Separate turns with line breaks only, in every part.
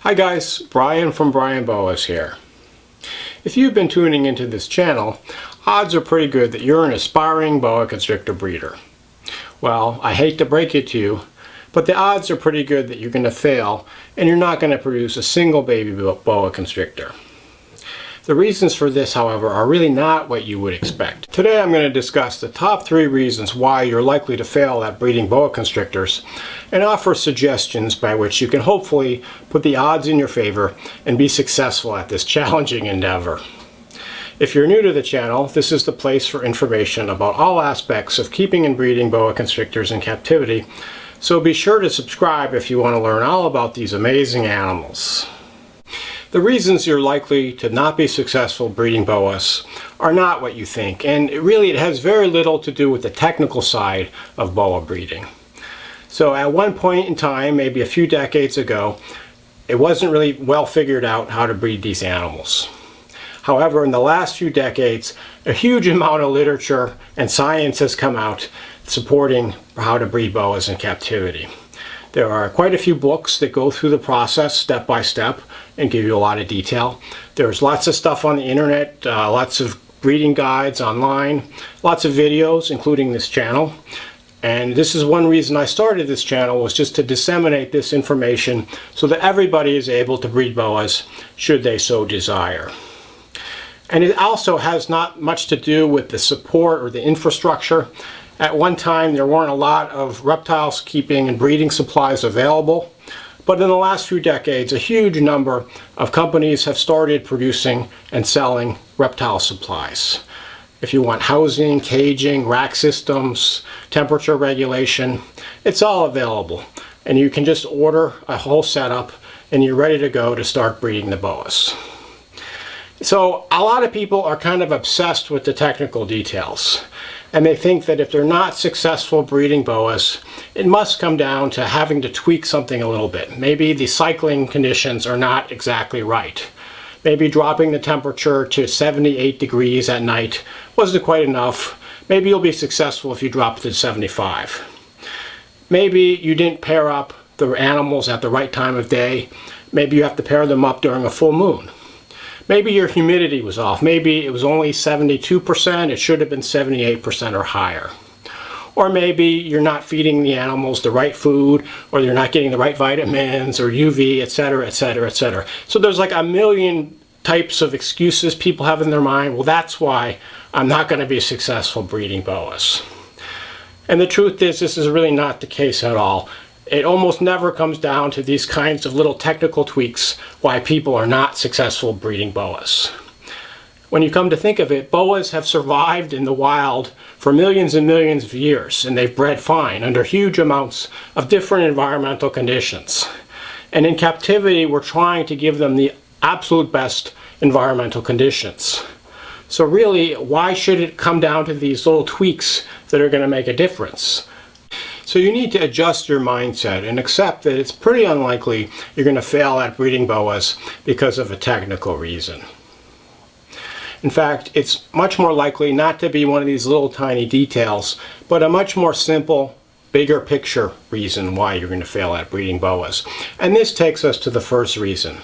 Hi guys, Brian from Boas here. If you've been tuning into this channel, odds are pretty good that you're an aspiring boa constrictor breeder. Well, I hate to break it to you, but the odds are pretty good that you're going to fail and you're not going to produce a single baby boa constrictor. The reasons for this, however, are really not what you would expect. Today I'm going to discuss the top 3 reasons why you're likely to fail at breeding boa constrictors and offer suggestions by which you can hopefully put the odds in your favor and be successful at this challenging endeavor. If you're new to the channel, this is the place for information about all aspects of keeping and breeding boa constrictors in captivity, so be sure to subscribe if you want to learn all about these amazing animals. The reasons you're likely to not be successful breeding boas are not what you think, and it has very little to do with the technical side of boa breeding. So at one point in time, maybe a few decades ago, it wasn't really well figured out how to breed these animals. However, in the last few decades, a huge amount of literature and science has come out supporting how to breed boas in captivity. There are quite a few books that go through the process step by step and give you a lot of detail. There's lots of stuff on the internet, lots of breeding guides online, lots of videos, including this channel. And this is one reason I started this channel, was just to disseminate this information so that everybody is able to breed boas should they so desire. And it also has not much to do with the support or the infrastructure. At one time, there weren't a lot of reptiles keeping and breeding supplies available, but in the last few decades, a huge number of companies have started producing and selling reptile supplies. If you want housing, caging, rack systems, temperature regulation, it's all available. And you can just order a whole setup and you're ready to go to start breeding the boas. So a lot of people are kind of obsessed with the technical details. And they think that if they're not successful breeding boas, it must come down to having to tweak something a little bit. Maybe the cycling conditions are not exactly right. Maybe dropping the temperature to 78 degrees at night wasn't quite enough. Maybe you'll be successful if you drop it to 75. Maybe you didn't pair up the animals at the right time of day. Maybe you have to pair them up during a full moon. Maybe your humidity was off. Maybe it was only 72%, it should have been 78% or higher. Or maybe you're not feeding the animals the right food, or you're not getting the right vitamins or UV, etc., etc., etc. So there's like a million types of excuses people have in their mind. Well, that's why I'm not going to be successful breeding boas. And the truth is, this is really not the case at all. It almost never comes down to these kinds of little technical tweaks why people are not successful breeding boas. When you come to think of it, boas have survived in the wild for millions and millions of years, and they've bred fine under huge amounts of different environmental conditions. And in captivity, we're trying to give them the absolute best environmental conditions. So really, why should it come down to these little tweaks that are going to make a difference? So you need to adjust your mindset and accept that it's pretty unlikely you're going to fail at breeding boas because of a technical reason. In fact, it's much more likely not to be one of these little tiny details, but a much more simple, bigger picture reason why you're going to fail at breeding boas. And this takes us to the first reason.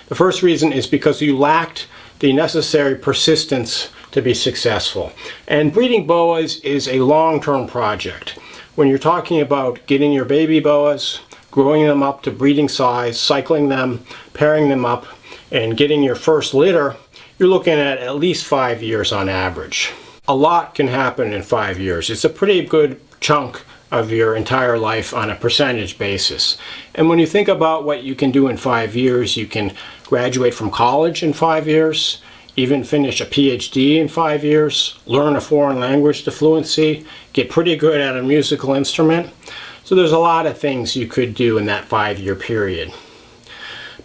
The first reason is because you lacked the necessary persistence to be successful. And breeding boas is a long-term project. When you're talking about getting your baby boas, growing them up to breeding size, cycling them, pairing them up, and getting your first litter, you're looking at least 5 years on average. A lot can happen in 5 years. It's a pretty good chunk of your entire life on a percentage basis. And when you think about what you can do in 5 years, you can graduate from college in 5 years, even finish a PhD in 5 years, learn a foreign language to fluency, get pretty good at a musical instrument. So there's a lot of things you could do in that 5-year period.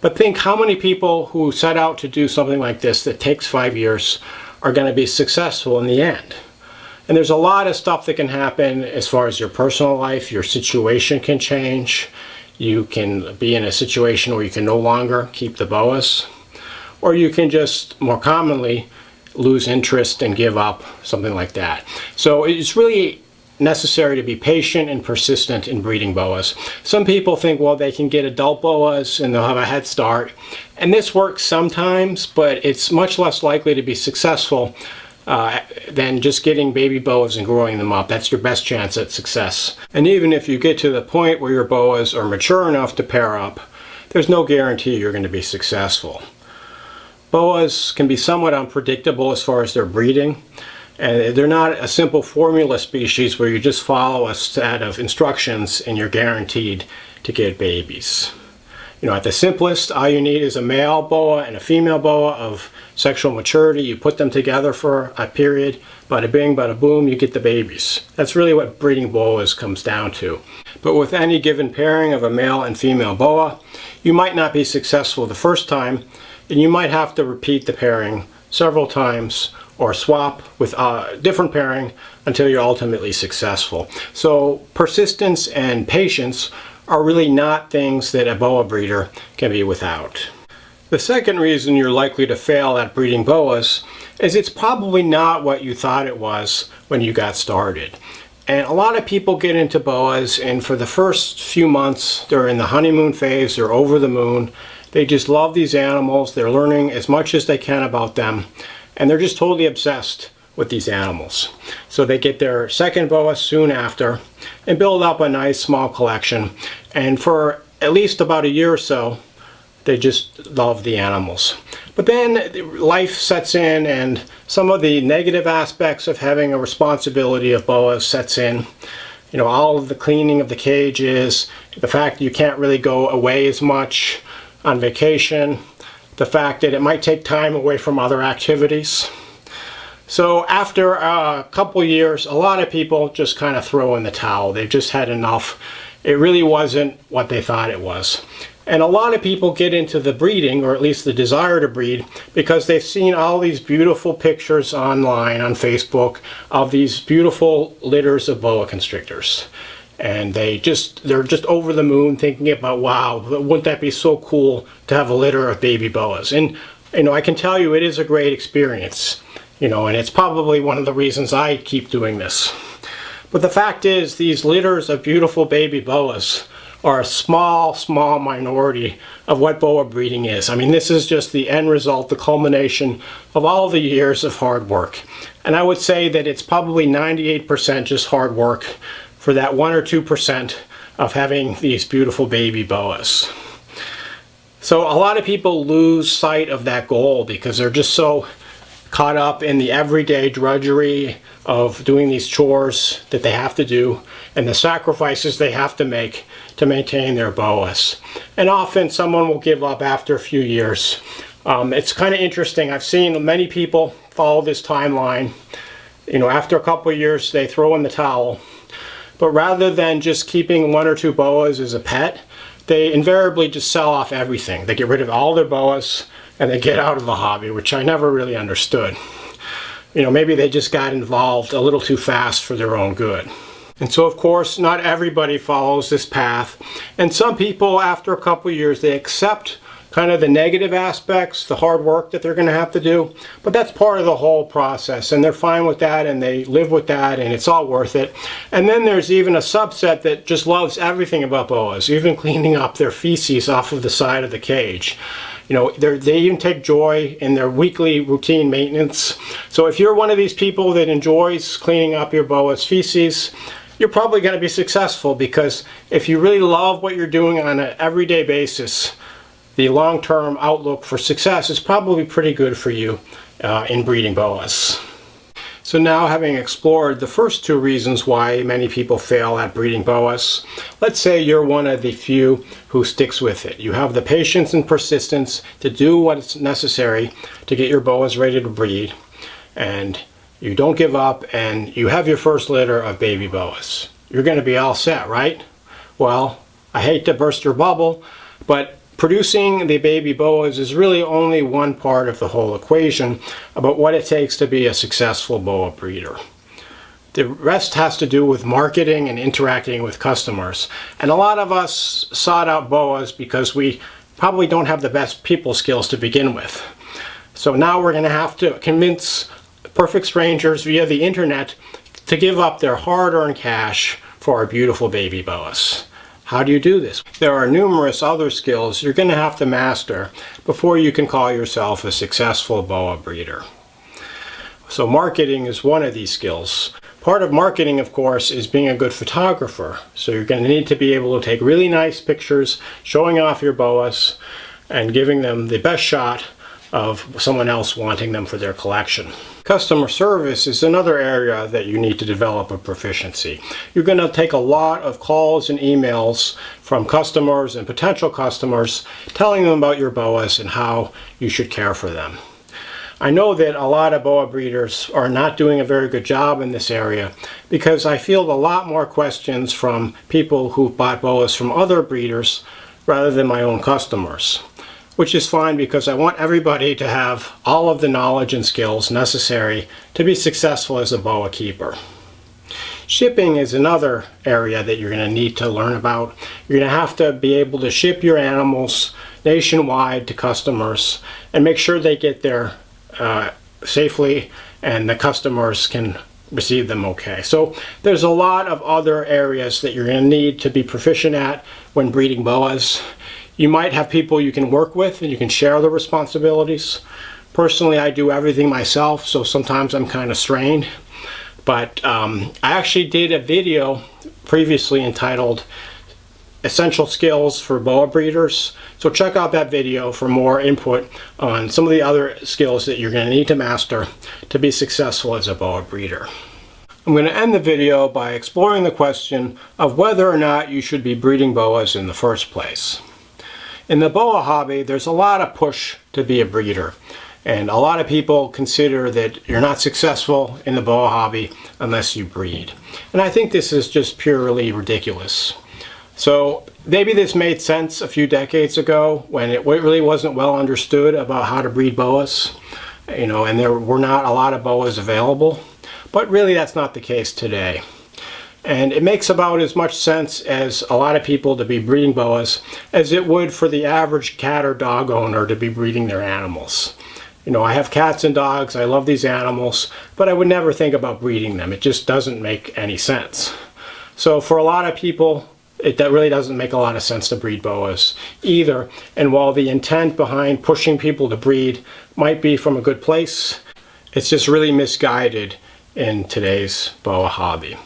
But think how many people who set out to do something like this that takes 5 years are going to be successful in the end. And there's a lot of stuff that can happen as far as your personal life. Your situation can change. You can be in a situation where you can no longer keep the boas. Or you can just, more commonly, lose interest and give up, something like that. So it's really necessary to be patient and persistent in breeding boas. Some people think, well, they can get adult boas and they'll have a head start. And this works sometimes, but it's much less likely to be successful than just getting baby boas and growing them up. That's your best chance at success. And even if you get to the point where your boas are mature enough to pair up, there's no guarantee you're going to be successful. Boas can be somewhat unpredictable as far as their breeding. And they're not a simple formula species where you just follow a set of instructions and you're guaranteed to get babies. You know, at the simplest, all you need is a male boa and a female boa of sexual maturity. You put them together for a period, bada bing, bada boom, you get the babies. That's really what breeding boas comes down to. But with any given pairing of a male and female boa, you might not be successful the first time, and you might have to repeat the pairing several times or swap with a different pairing until you're ultimately successful. So persistence and patience are really not things that a boa breeder can be without. The second reason you're likely to fail at breeding boas is it's probably not what you thought it was when you got started. And a lot of people get into boas, and for the first few months they're in the honeymoon phase, they're over the moon. They just love these animals, they're learning as much as they can about them, and they're just totally obsessed with these animals. So they get their second boa soon after and build up a nice small collection. And for at least about a year or so, they just love the animals. But then life sets in and some of the negative aspects of having a responsibility of boas sets in. You know, all of the cleaning of the cages, the fact that you can't really go away as much on vacation, the fact that it might take time away from other activities. So after a couple years, a lot of people just kind of throw in the towel. They've just had enough. It really wasn't what they thought it was. And a lot of people get into the breeding, or at least the desire to breed, because they've seen all these beautiful pictures online, on Facebook, of these beautiful litters of boa constrictors. And they're just over the moon thinking about, wow, wouldn't that be so cool to have a litter of baby boas? And you know, I can tell you it is a great experience, you know, and it's probably one of the reasons I keep doing this. But the fact is, these litters of beautiful baby boas are a small minority of what boa breeding is. I mean, this is just the end result, the culmination of all the years of hard work. And I would say that it's probably 98% just hard work for that 1 or 2% of having these beautiful baby boas. So a lot of people lose sight of that goal because they're just so caught up in the everyday drudgery of doing these chores that they have to do and the sacrifices they have to make to maintain their boas. And often someone will give up after a few years. It's kind of interesting. I've seen many people follow this timeline. You know, after a couple of years they throw in the towel. But rather than just keeping 1 or 2 boas as a pet, they invariably just sell off everything. They get rid of all their boas and they get out of the hobby, which I never really understood. You know, maybe they just got involved a little too fast for their own good. And so, of course, not everybody follows this path. And some people, after a couple of years, they accept kind of the negative aspects, the hard work that they're going to have to do. But that's part of the whole process, and they're fine with that, and they live with that, and it's all worth it. And then there's even a subset that just loves everything about boas, even cleaning up their feces off of the side of the cage. You know, they even take joy in their weekly routine maintenance. So if you're one of these people that enjoys cleaning up your boa's feces, you're probably going to be successful, because if you really love what you're doing on an everyday basis, the long-term outlook for success is probably pretty good for you in breeding boas. So now, having explored the first 2 reasons why many people fail at breeding boas, let's say you're one of the few who sticks with it. You have the patience and persistence to do what's necessary to get your boas ready to breed, and you don't give up, and you have your first litter of baby boas. You're going to be all set, right? Well, I hate to burst your bubble, but producing the baby boas is really only one part of the whole equation about what it takes to be a successful boa breeder. The rest has to do with marketing and interacting with customers. And a lot of us sought out boas because we probably don't have the best people skills to begin with. So now we're going to have to convince perfect strangers via the internet to give up their hard-earned cash for our beautiful baby boas. How do you do this? There are numerous other skills you're going to have to master before you can call yourself a successful boa breeder. So marketing is one of these skills. Part of marketing, of course, is being a good photographer. So you're going to need to be able to take really nice pictures showing off your boas and giving them the best shot of someone else wanting them for their collection. Customer service is another area that you need to develop a proficiency. You're going to take a lot of calls and emails from customers and potential customers telling them about your boas and how you should care for them. I know that a lot of boa breeders are not doing a very good job in this area because I field a lot more questions from people who bought boas from other breeders rather than my own customers, which is fine because I want everybody to have all of the knowledge and skills necessary to be successful as a boa keeper. Shipping is another area that you're going to need to learn about. You're going to have to be able to ship your animals nationwide to customers and make sure they get there safely and the customers can receive them okay. So there's a lot of other areas that you're going to need to be proficient at when breeding boas. You might have people you can work with and you can share the responsibilities. Personally, I do everything myself, so sometimes I'm kind of strained. But I actually did a video previously entitled Essential Skills for Boa Breeders. So check out that video for more input on some of the other skills that you're going to need to master to be successful as a boa breeder. I'm going to end the video by exploring the question of whether or not you should be breeding boas in the first place. In the boa hobby, there's a lot of push to be a breeder, and a lot of people consider that you're not successful in the boa hobby unless you breed. And I think this is just purely ridiculous. So maybe this made sense a few decades ago when it really wasn't well understood about how to breed boas, and there were not a lot of boas available. But really that's not the case today. And it makes about as much sense as a lot of people to be breeding boas as it would for the average cat or dog owner to be breeding their animals. I have cats and dogs, I love these animals, but I would never think about breeding them. It just doesn't make any sense. So for a lot of people, that really doesn't make a lot of sense to breed boas either. And while the intent behind pushing people to breed might be from a good place, it's just really misguided in today's boa hobby.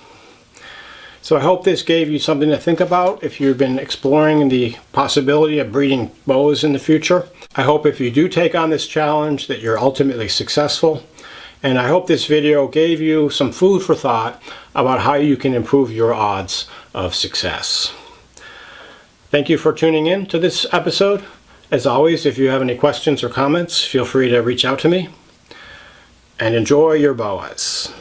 So I hope this gave you something to think about if you've been exploring the possibility of breeding boas in the future. I hope if you do take on this challenge that you're ultimately successful. And I hope this video gave you some food for thought about how you can improve your odds of success. Thank you for tuning in to this episode. As always, if you have any questions or comments, feel free to reach out to me. And enjoy your boas.